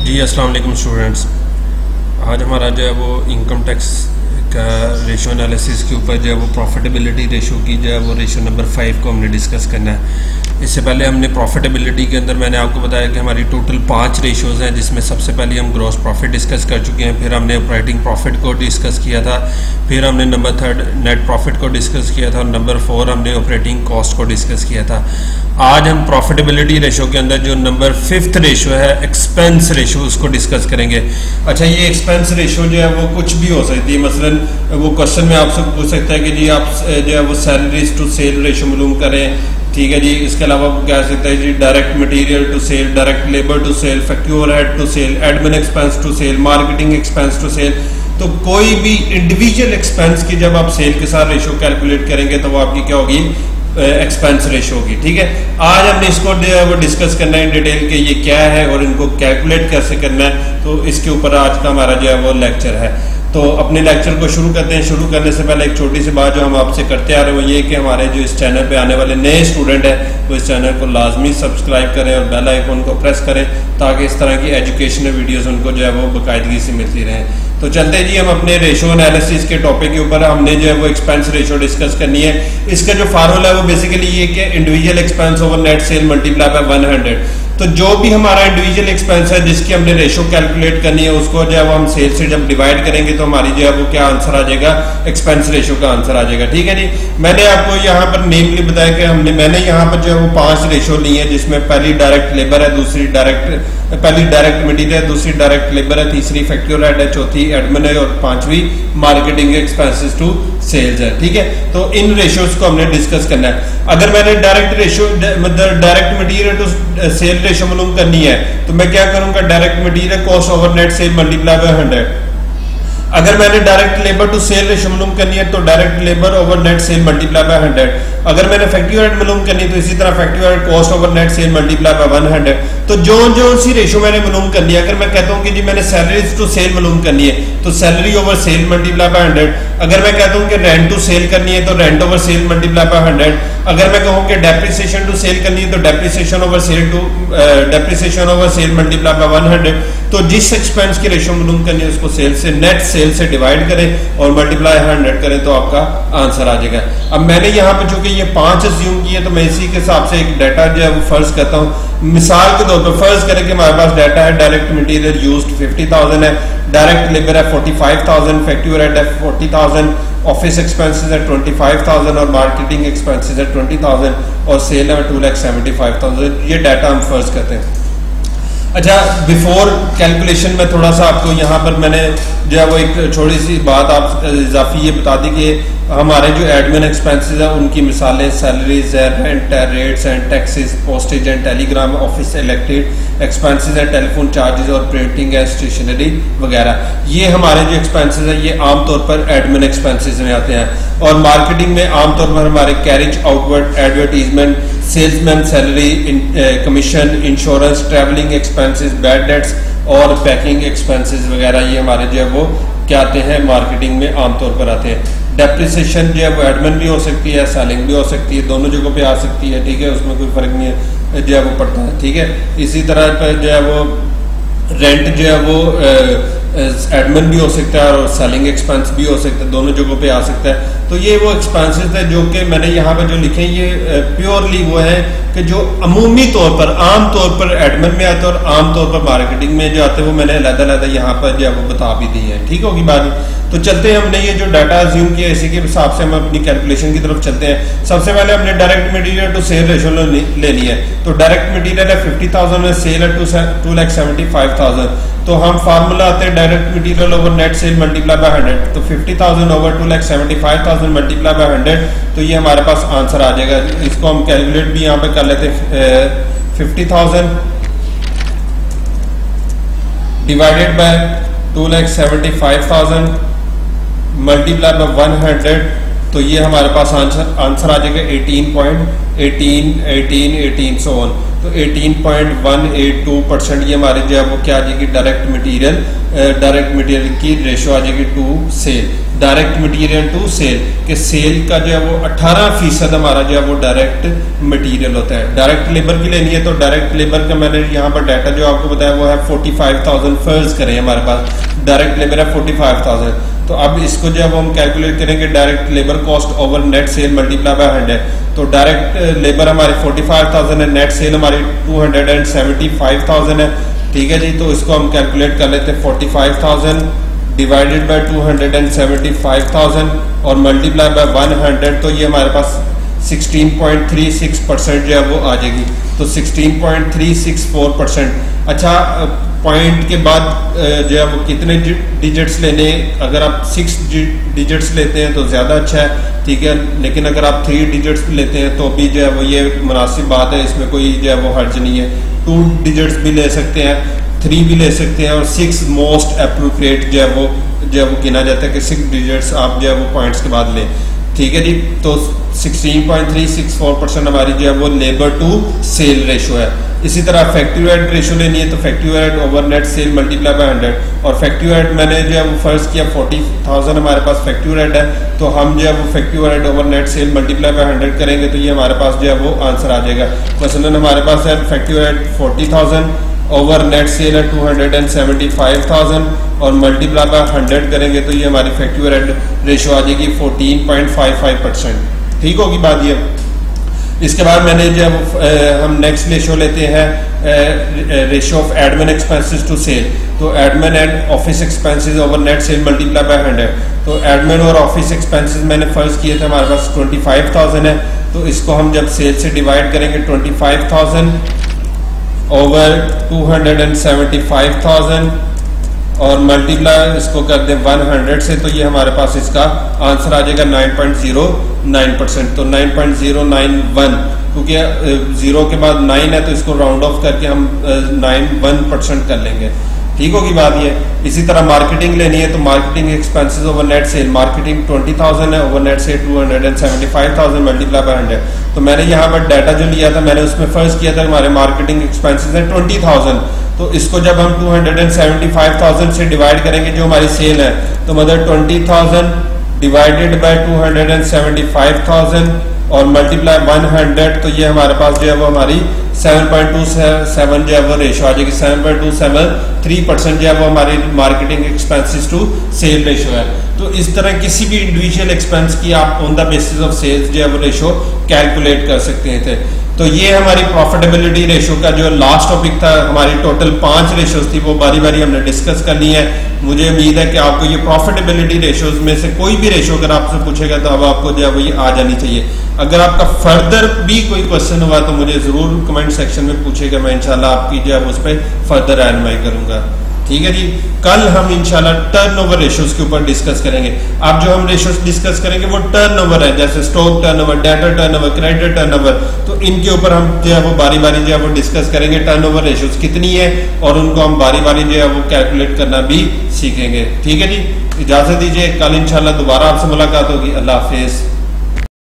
जी अस्सलाम वालेकुम स्टूडेंट्स। आज हमारा जो है वो इनकम टैक्स का रेशो एनालिसिस के ऊपर जो है वो प्रॉफिटेबिलिटी रेशो की जो है वो रेशो नंबर 5 को हमने डिस्कस करना है। इससे पहले हमने प्रॉफिटेबिलिटी के अंदर मैंने आपको बताया कि हमारी टोटल 5 रेशोज़ हैं, जिसमें सबसे पहले हम ग्रॉस प्रॉफिट डिस्कस कर चुके हैं, फिर हमने ऑपरेटिंग प्रॉफिट को डिस्कस किया था, फिर हमने नंबर 3 नेट प्रॉफिट को डिस्कस किया था और नंबर 4 हमने ऑपरेटिंग कॉस्ट को डिस्कस किया था। आज हम प्रॉफिटेबिलिटी रेशो के अंदर जो नंबर 5th रेशो है एक्सपेंस रेशो, उसको डिस्कस करेंगे। अच्छा, ये एक्सपेंस रेशो जो है वो कुछ भी हो सकती है। मसलन वो क्वेश्चन में आपसे पूछ सकता है कि जी आप जो है वो सैलरीज टू सेल रेशो मालूम करें, ठीक है जी। इसके अलावा क्या सकता है जी, direct material to sale, direct labour to sale, factory overhead to sale, admin expense to sale, marketing expense to sale. तो कोई भी इंडिविजुअल एक्सपेंस की जब आप सेल के साथ रेशो कैलकुलेट करेंगे तो वो आपकी क्या होगी, एक्सपेंस रेशो होगी। ठीक है, आज हमने इसको वो डिस्कस करना है इन डिटेल के ये क्या है और इनको कैलकुलेट कैसे करना है। तो इसके ऊपर आज का हमारा जो है वो लेक्चर है। तो अपने लेक्चर को शुरू करते हैं। शुरू करने से पहले एक छोटी सी बात जो हम आपसे करते आ रहे हैं वो ये कि हमारे जो इस चैनल पे आने वाले नए स्टूडेंट हैं वो इस चैनल को लाजमी सब्सक्राइब करें और बेल आइकन को प्रेस करें ताकि इस तरह की एजुकेशनल वीडियोस उनको जो है वो बाकायदगी से मिलती रहें। तो चलते जी हम अपने रेशो एनालिसिस के टॉपिक के ऊपर। हमने जो है वो एक्सपेंस रेशो डिस्कस करनी है। इसका जो फार्मूला है वो बेसिकली ये कि individual expense over net sale multiply by 100। तो जो भी हमारा इंडिविजुअल एक्सपेंस है जिसकी हमने रेशो कैलकुलेट करनी है उसको जो है वो हम सेल से जब डिवाइड करेंगे तो हमारी जो है वो क्या आंसर आ जाएगा, एक्सपेंस रेशो का आंसर आ जाएगा। ठीक है जी, मैंने आपको यहाँ पर नेमली बताया कि मैंने यहाँ पर जो है वो 5 रेशो ली है, जिसमें पहली डायरेक्ट लेबर है, पहली डायरेक्ट मटीरियल है, दूसरी डायरेक्ट लेबर है, तीसरी फैक्ट्री ओवरहेड है, चौथी एडमिन है और 5वीं मार्केटिंग एक्सपेंसेस टू सेल्स है। ठीक है, तो इन रेशोज को हमने डिस्कस करना है। अगर मैंने डायरेक्ट रेशो मतलब direct material to sale ratio मालूम करनी है तो मैं क्या करूंगा, direct material cost over net sale multiply by 100। अगर मैंने direct labour to sale ratio मालूम करनी है तो direct labour over net sale multiply by 100। अगर मैंने फैक्ट्री ओवरहेड मालूम करनी है तो इसी तरह factory overhead cost over net sale multiply by 100। तो जो सी रेशो मैंने मालूम करनी है, अगर मैं कहता हूं कि जी मैंने सैलरीज टू सेल मालूम करनी है तो salary over cell multiply by 100। अगर मैं कहता हूं कि रेंट टू सेल करनी है तो rent over cell multiply by 100। अगर मैं कहूं कि डेप्रिसिएशन टू सेल करनी है तो depreciation over cell multiply by 100। तो जिस एक्सपेंस की रेशो मालूम करनी है उसको सेल से, नेट सेल से डिवाइड करें और मल्टीप्लाई 100 करें तो आपका आंसर आ जाएगा। अब मैंने यहाँ पे चूंकि ये 5 अज्यूम किए तो मैं इसी के हिसाब से एक डाटा जो है वो फर्ज करता हूँ। मिसाल के तौर पर फर्ज करें कि हमारे पास डाटा है, डायरेक्ट मटेरियल यूज्ड 50,000 है, डायरेक्ट लेबर है 45,000, फैक्ट्री ओवरहेड है 40,000, ऑफिस एक्सपेंसेस है 25,000 और मार्केटिंग एक्सपेंसेस है 20,000 और सेल है 2,75,000। ये डाटा हम फर्ज करते हैं। अच्छा, बिफोर कैलकुलेशन में थोड़ा सा आपको यहाँ पर मैंने जो है वो एक छोटी सी बात आप इजाफी ये बता दी कि हमारे जो एडमिन एक्सपेंसेस हैं उनकी मिसालें सैलरीज है, रेंट है, rates and taxes, postage and Telegram, office elected expenses हैं, टेलीफोन चार्जेस और प्रिंटिंग है, स्टेशनरी वगैरह। ये हमारे जो एक्सपेंसेस हैं ये आमतौर पर एडमिन एक्सपेंसेस में आते हैं। और मार्केटिंग में आमतौर पर हमारे carriage, outward advertisement, salesman salary, commission, insurance, travelling expenses, bad debts और पैकिंग एक्सपेंसेस वगैरह ये हमारे जो है वो क्या आते हैं, मार्केटिंग में आमतौर पर आते हैं। डेप्रिसिएशन जो है वो एडमिन भी हो सकती है, सेलिंग भी हो सकती है, दोनों जगहों पे आ सकती है। ठीक है, उसमें कोई फर्क नहीं है जो है वो पड़ता है। ठीक है, इसी तरह पर जो है वो रेंट जो है वो एडमिन भी हो सकता है और सेलिंग एक्सपेंस भी हो सकता है, दोनों जगहों पे आ सकता है। तो ये वो एक्सपेंसेस है जो कि मैंने यहाँ पे जो लिखे हैं ये प्योरली वो है कि जो अमूमी तौर पर आम तौर पर एडमिन में आते हैं और आम तौर पर मार्केटिंग में जो आते हैं वो मैंने अलग-अलग यहाँ पर जो है वो बता भी दी है। ठीक होगी बात। तो चलते हैं, हमने ये जो डाटा अज्यूम किया इसी के हिसाब से हम अपनी कैलकुलेशन की तरफ चलते हैं। सबसे पहले हमने direct material to sale ratio लेनी है। तो डायरेक्ट मटेरियल है 50,000 में, सेल है 2,75,000। तो हम फार्मूला आते हैं direct material over net sale multiply by 100। तो 50,000 ओवर 2,75,000 मल्टीप्लाई बाय 100 तो ये हमारे पास आंसर आ जाएगा। इसको हम कैलकुलेट भी यहाँ पे कर लेते हैं। 50,000 डिवाइडेड बाय 2,75,000 मल्टीप्लाई बाय 100 तो ये हमारे पास आंसर आ जाएगा 18.18 सो ऑन। तो 18.182% ये हमारे जो है वो क्या आ जाएगी, डायरेक्ट मटेरियल की रेशो आ जाएगी to sale. Direct material to sale, कि सेल का जो है वो 18% हमारा जो है वो डायरेक्ट मटेरियल होता है। डायरेक्ट लेबर की लेनी है तो डायरेक्ट लेबर का मैंने यहाँ पर डाटा जो आपको बताया वो है 45,000। फर्ज करें हमारे पास डायरेक्ट लेबर है 45,000, तो अब इसको जो है वो हम कैलकुलेट करेंगे direct labour cost over net sale multiply by 100। तो डायरेक्ट लेबर हमारी 45,000 है, नेट सेल हमारी 275,000 है, ठीक है जी। तो इसको हम कैलकुलेट कर लेते हैं 45,000 डिवाइडेड बाय 275,000 और मल्टीप्लाई बाय 100, तो ये हमारे पास 16.36% जो है वो आ जाएगी। तो 16.364%। अच्छा, पॉइंट के बाद जो है वो कितने डिजिट्स लेने, अगर आप 6 डिजिट्स लेते हैं तो ज़्यादा अच्छा है, ठीक है। लेकिन अगर आप 3 डिजिट्स लेते हैं तो भी जो है वो ये मुनासिब बात है, इसमें कोई जो है वो हर्ज नहीं है। 2 डिजिट्स भी ले सकते हैं, 3 भी ले सकते हैं, और 6 मोस्ट अप्रोप्रिएट जो है वो गिना जाता है कि 6 डिजिट्स आप जो है वो पॉइंट्स के बाद लें, ठीक है जी। तो 16.364% हमारी जो है वो लेबर टू सेल रेशो है। इसी तरह फैक्ट्री ओवरहेड रेशो लेनी है तो factory overhead over net sale multiply by 100, और फैक्ट्री ओवरहेड मैंने जो है वो फर्ज किया 40,000 हमारे पास फैक्ट्री ओवरहेड है, तो हम जो है वो factory overhead over net sale multiply by 100 करेंगे तो ये हमारे पास जो है वो आंसर आ जाएगा। मसलन हमारे पास है factory overhead 40,000, over net cell है 275,000 और मल्टीप्लाई बाय 100 करेंगे तो ये हमारी फैक्ट्री ओवरहेड रेशो आ जाएगी 14.55%। ठीक होगी बात ये। इसके बाद मैंने जब हम नेक्स्ट रेशो लेते हैं ratio of admin expenses to sale, तो admin and office expenses over net sale multiply by 100। तो एडमिन और ऑफिस एक्सपेंसेस मैंने फर्ज किए थे हमारे पास 25,000 है, तो इसको हम जब सेल से डिवाइड करेंगे 25,000 ओवर 275,000 और मल्टीप्लाई इसको कर दें 100 से, तो ये हमारे पास इसका आंसर आ जाएगा 9.09%। तो 9.091, क्योंकि 0 के बाद 9 है तो इसको राउंड ऑफ करके हम 91% कर लेंगे। ठीक होगी बात ये। इसी तरह मार्केटिंग लेनी है तो marketing expenses over net cell, marketing 20,000 है, over net cell 275,000 multiply by 100। तो मैंने यहाँ पर डाटा जो लिया था मैंने उसमें फर्ज किया था हमारे मार्केटिंग एक्सपेंसेस है 20,000, तो इसको जब हम 275,000 से डिवाइड करेंगे जो हमारी सेल है, तो मतलब 20,000 डिवाइडेड बाय 275,000 और मल्टीप्लाई 100, तो ये हमारे पास जो है वो हमारी 7.27 जो है वो रेशो आ जाएगी। 7.273% जो है वो हमारी marketing expenses to sale ratio है। तो इस तरह किसी भी इंडिविजुअल एक्सपेंस की आप on the basis of sales जो है वो रेशो कैलकुलेट कर सकते थे। तो ये हमारी प्रॉफिटेबिलिटी रेशो का जो लास्ट टॉपिक था, हमारी टोटल 5 रेशोज थी, वो बारी बारी हमने डिस्कस कर ली है। मुझे उम्मीद है कि आपको ये प्रॉफिटेबिलिटी रेशोज में से कोई भी रेशो अगर आपसे पूछेगा तो अब आपको जो है वो ये आ जानी चाहिए। अगर आपका फर्दर भी कोई क्वेश्चन हुआ तो मुझे जरूर कमेंट सेक्शन में पूछेगा, मैं इंशाल्लाह आपकी जो है उस पर फर्दर रहनुमाई करूंगा। ठीक है जी। कल हम इंशाल्लाह टर्नओवर रेशोज के ऊपर डिस्कस करेंगे। अब जो हम रेशोज डिस्कस करेंगे वो टर्नओवर है, जैसे stock turnover, debtor turnover, credit turnover, तो इनके ऊपर हम जो है वो बारी बारी जो है वो डिस्कस करेंगे टर्नओवर रेशोज कितनी है, और उनको हम बारी बारी जो है वो कैलकुलेट करना भी सीखेंगे। ठीक है जी, इजाजत दीजिए, कल इंशाल्लाह दोबारा आपसे मुलाकात होगी। अल्लाह हाफिज।